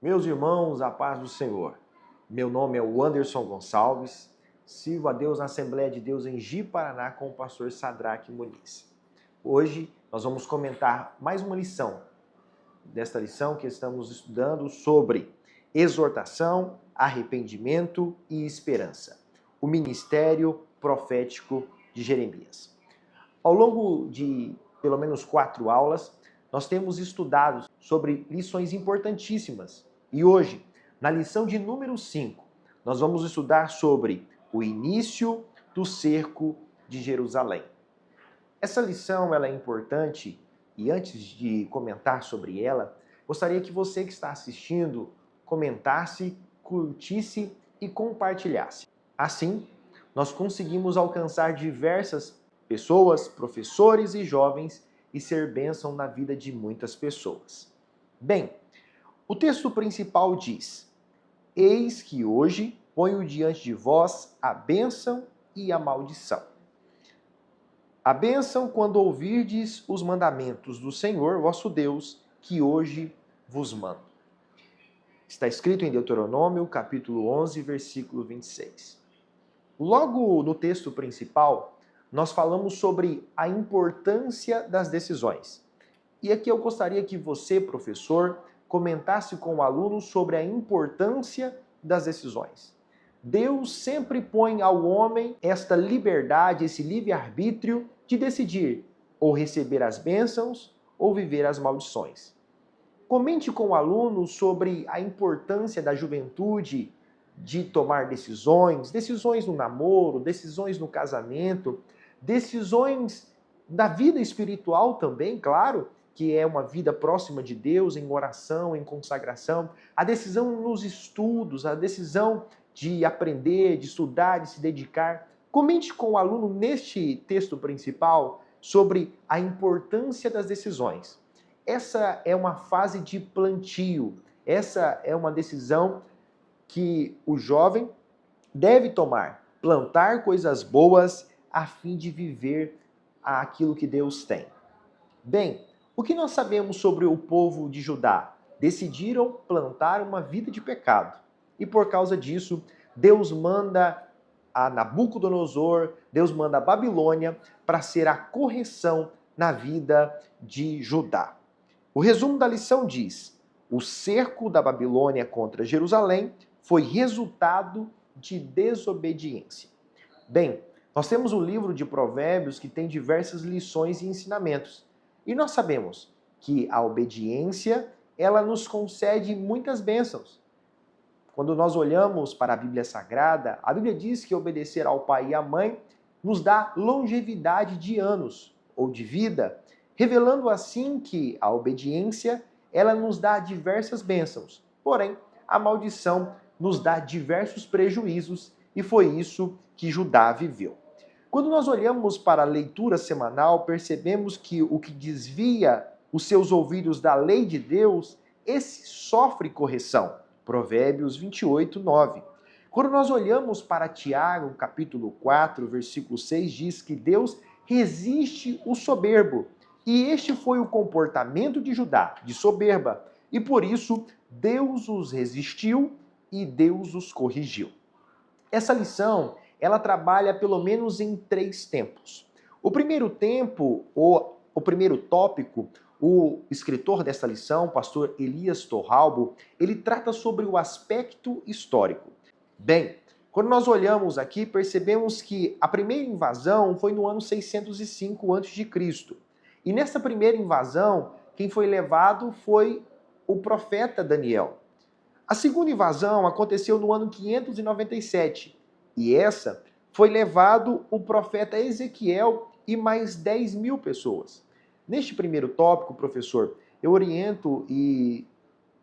Meus irmãos, a paz do Senhor. Meu nome é o Anderson Gonçalves, sirvo a Deus na Assembleia de Deus em Ji-Paraná com o pastor Sadraque Muniz. Hoje nós vamos comentar mais uma lição. Desta lição que estamos estudando sobre exortação, arrependimento e esperança. O ministério profético de Jeremias. Ao longo de pelo menos 4 aulas, nós temos estudado sobre lições importantíssimas. E hoje, na lição de número 5, nós vamos estudar sobre o início do cerco de Jerusalém. Essa lição ela é importante e antes de comentar sobre ela, gostaria que você que está assistindo comentasse, curtisse e compartilhasse. Assim, nós conseguimos alcançar diversas pessoas, professores e jovens e ser bênção na vida de muitas pessoas. Bem, o texto principal diz: Eis que hoje ponho diante de vós a bênção e a maldição. A bênção quando ouvirdes os mandamentos do Senhor, vosso Deus, que hoje vos mando. Está escrito em Deuteronômio, capítulo 11, versículo 26. Logo no texto principal, nós falamos sobre a importância das decisões. E aqui eu gostaria que você, professor, comentasse com o aluno sobre a importância das decisões. Deus sempre põe ao homem esta liberdade, esse livre-arbítrio de decidir ou receber as bênçãos ou viver as maldições. Comente com o aluno sobre a importância da juventude de tomar decisões, decisões no namoro, decisões no casamento, decisões da vida espiritual também, claro, que é uma vida próxima de Deus, em oração, em consagração, a decisão nos estudos, a decisão de aprender, de estudar, de se dedicar. Comente com o aluno neste texto principal sobre a importância das decisões. Essa é uma fase de plantio, essa é uma decisão que o jovem deve tomar, plantar coisas boas a fim de viver aquilo que Deus tem. Bem, o que nós sabemos sobre o povo de Judá? Decidiram plantar uma vida de pecado. E por causa disso, Deus manda a Nabucodonosor, Deus manda a Babilônia para ser a correção na vida de Judá. O resumo da lição diz: o cerco da Babilônia contra Jerusalém foi resultado de desobediência. Bem, nós temos o livro de Provérbios que tem diversas lições e ensinamentos. E nós sabemos que a obediência, ela nos concede muitas bênçãos. Quando nós olhamos para a Bíblia Sagrada, a Bíblia diz que obedecer ao pai e à mãe nos dá longevidade de anos ou de vida, revelando assim que a obediência, ela nos dá diversas bênçãos. Porém, a maldição nos dá diversos prejuízos e foi isso que Judá viveu. Quando nós olhamos para a leitura semanal, percebemos que o que desvia os seus ouvidos da lei de Deus, esse sofre correção. Provérbios 28, 9. Quando nós olhamos para Tiago, capítulo 4, versículo 6, diz que Deus resiste o soberbo. E este foi o comportamento de Judá, de soberba. E por isso, Deus os resistiu e Deus os corrigiu. Essa lição, ela trabalha pelo menos em 3 tempos. O primeiro tempo, ou o primeiro tópico, o escritor dessa lição, o pastor Elias Torralbo, ele trata sobre o aspecto histórico. Bem, quando nós olhamos aqui, percebemos que a primeira invasão foi no ano 605 a.C. E nessa primeira invasão, quem foi levado foi o profeta Daniel. A segunda invasão aconteceu no ano 597, e essa foi levado o profeta Ezequiel e mais 10.000 pessoas. Neste primeiro tópico, professor, eu oriento e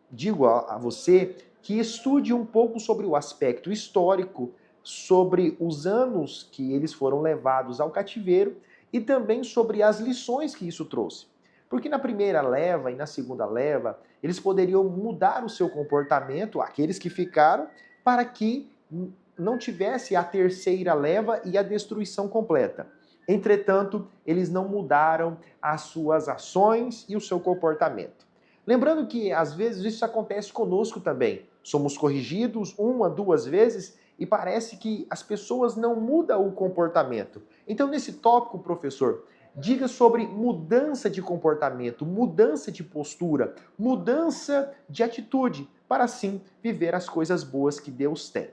digo a você que estude um pouco sobre o aspecto histórico, sobre os anos que eles foram levados ao cativeiro e também sobre as lições que isso trouxe. Porque na primeira leva e na segunda leva, eles poderiam mudar o seu comportamento, aqueles que ficaram, para que não tivesse a terceira leva e a destruição completa. Entretanto, eles não mudaram as suas ações e o seu comportamento. Lembrando que às vezes isso acontece conosco também. Somos corrigidos uma, duas vezes e parece que as pessoas não mudam o comportamento. Então, nesse tópico, professor, diga sobre mudança de comportamento, mudança de postura, mudança de atitude, para assim viver as coisas boas que Deus tem.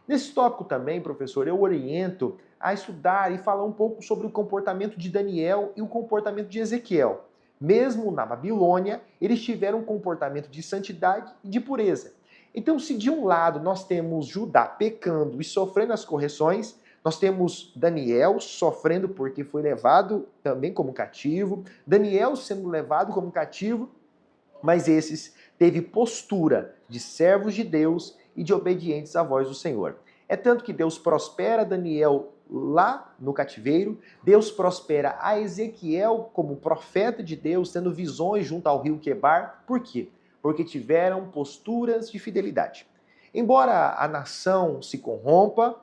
Nesse tópico também, professor, eu oriento a estudar e falar um pouco sobre o comportamento de Daniel e o comportamento de Ezequiel. Mesmo na Babilônia, eles tiveram um comportamento de santidade e de pureza. Então, se de um lado nós temos Judá pecando e sofrendo as correções, nós temos Daniel sofrendo porque foi levado também como cativo, Daniel sendo levado como cativo, mas esses teve postura de servos de Deus e de obedientes à voz do Senhor. É tanto que Deus prospera Daniel lá no cativeiro, Deus prospera a Ezequiel como profeta de Deus, tendo visões junto ao rio Quebar. Por quê? Porque tiveram posturas de fidelidade. Embora a nação se corrompa,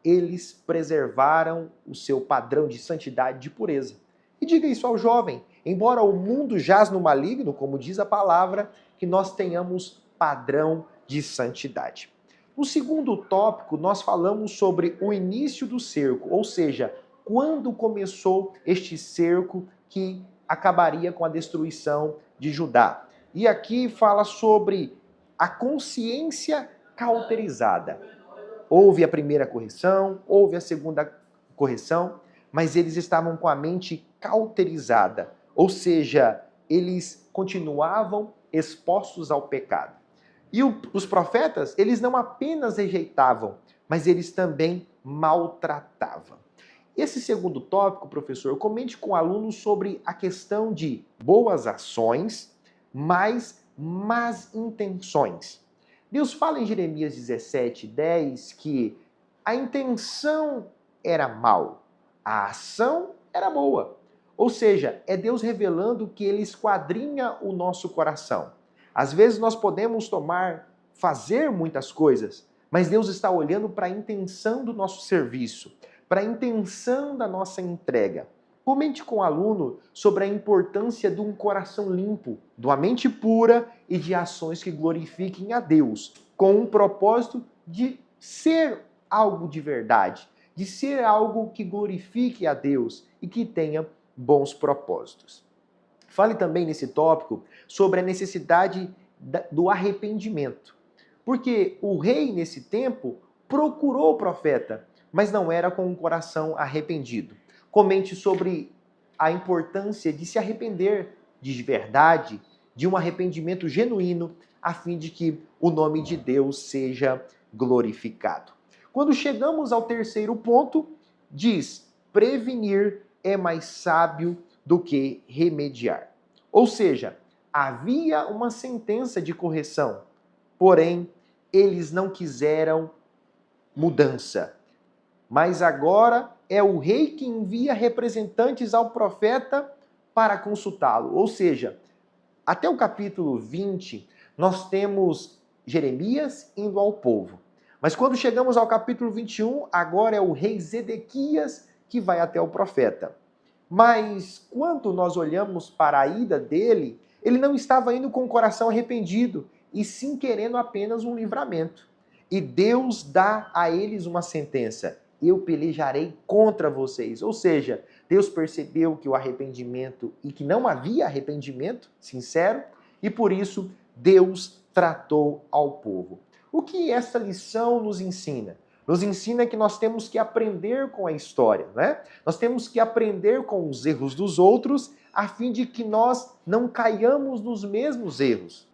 eles preservaram o seu padrão de santidade e de pureza. E diga isso ao jovem, embora o mundo jaz no maligno, como diz a palavra, que nós tenhamos padrão de santidade. No segundo tópico, nós falamos sobre o início do cerco, ou seja, quando começou este cerco que acabaria com a destruição de Judá. E aqui fala sobre a consciência cauterizada. Houve a primeira correção, houve a segunda correção, mas eles estavam com a mente cauterizada, ou seja, eles continuavam expostos ao pecado. E os profetas, eles não apenas rejeitavam, mas eles também maltratavam. Esse segundo tópico, professor, comente com alunos sobre a questão de boas ações, mais más intenções. Deus fala em Jeremias 17:10 que a intenção era mal, a ação era boa. Ou seja, é Deus revelando que Ele esquadrinha o nosso coração. Às vezes nós podemos fazer muitas coisas, mas Deus está olhando para a intenção do nosso serviço, para a intenção da nossa entrega. Comente com o aluno sobre a importância de um coração limpo, de uma mente pura e de ações que glorifiquem a Deus, com um propósito de ser algo de verdade, de ser algo que glorifique a Deus e que tenha bons propósitos. Fale também nesse tópico sobre a necessidade do arrependimento. Porque o rei, nesse tempo, procurou o profeta, mas não era com um coração arrependido. Comente sobre a importância de se arrepender de verdade, de um arrependimento genuíno, a fim de que o nome de Deus seja glorificado. Quando chegamos ao terceiro ponto, diz: prevenir é mais sábio do que remediar. Ou seja, havia uma sentença de correção, porém, eles não quiseram mudança. Mas agora é o rei que envia representantes ao profeta para consultá-lo. Ou seja, até o capítulo 20, nós temos Jeremias indo ao povo. Mas quando chegamos ao capítulo 21, agora é o rei Zedequias que vai até o profeta. Mas quando nós olhamos para a ida dele, ele não estava indo com o coração arrependido, e sim querendo apenas um livramento. E Deus dá a eles uma sentença: eu pelejarei contra vocês. Ou seja, Deus percebeu que o arrependimento e que não havia arrependimento sincero, e por isso Deus tratou ao povo. O que essa lição nos ensina? Nos ensina que nós temos que aprender com a história, né? Nós temos que aprender com os erros dos outros, a fim de que nós não caiamos nos mesmos erros.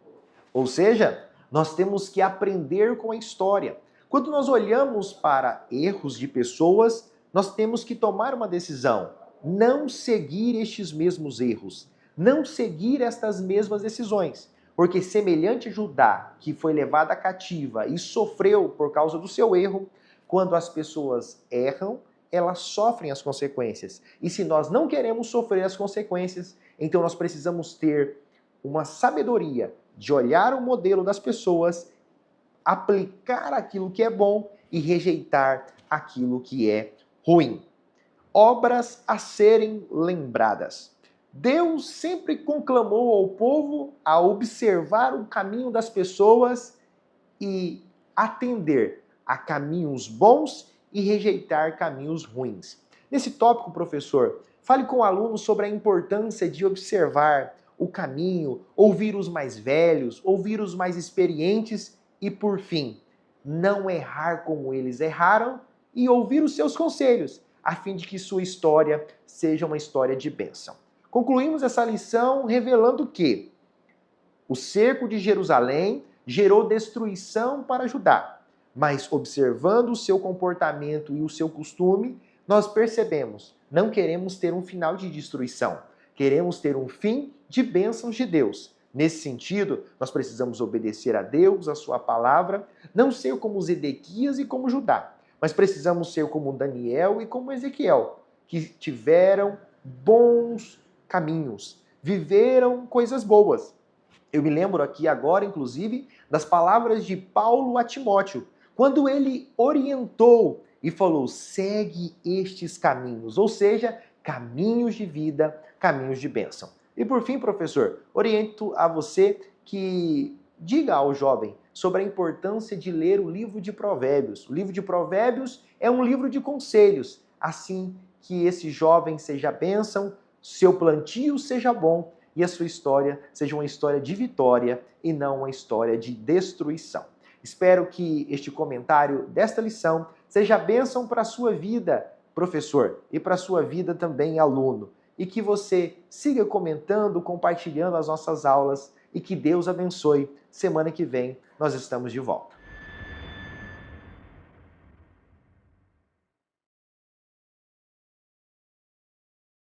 Ou seja, nós temos que aprender com a história. Quando nós olhamos para erros de pessoas, nós temos que tomar uma decisão: não seguir estes mesmos erros, não seguir estas mesmas decisões. Porque semelhante a Judá, que foi levada cativa e sofreu por causa do seu erro, quando as pessoas erram, elas sofrem as consequências. E se nós não queremos sofrer as consequências, então nós precisamos ter uma sabedoria de olhar o modelo das pessoas, aplicar aquilo que é bom e rejeitar aquilo que é ruim. Obras a serem lembradas. Deus sempre conclamou ao povo a observar o caminho das pessoas e atender a caminhos bons e rejeitar caminhos ruins. Nesse tópico, professor, fale com o aluno sobre a importância de observar o caminho, ouvir os mais velhos, ouvir os mais experientes e, por fim, não errar como eles erraram e ouvir os seus conselhos, a fim de que sua história seja uma história de bênção. Concluímos essa lição revelando que o cerco de Jerusalém gerou destruição para Judá, mas observando o seu comportamento e o seu costume, nós percebemos, não queremos ter um final de destruição, queremos ter um fim de bênçãos de Deus. Nesse sentido, nós precisamos obedecer a Deus, a sua palavra, não ser como Zedequias e como Judá, mas precisamos ser como Daniel e como Ezequiel, que tiveram bons caminhos, viveram coisas boas. Eu me lembro aqui agora, inclusive, das palavras de Paulo a Timóteo, quando ele orientou e falou: segue estes caminhos, ou seja, caminhos de vida, caminhos de bênção. E por fim, professor, oriento a você que diga ao jovem sobre a importância de ler o livro de Provérbios. O livro de Provérbios é um livro de conselhos, assim que esse jovem seja bênção, seu plantio seja bom e a sua história seja uma história de vitória e não uma história de destruição. Espero que este comentário desta lição seja bênção para a sua vida, professor, e para a sua vida também, aluno. E que você siga comentando, compartilhando as nossas aulas e que Deus abençoe. Semana que vem nós estamos de volta.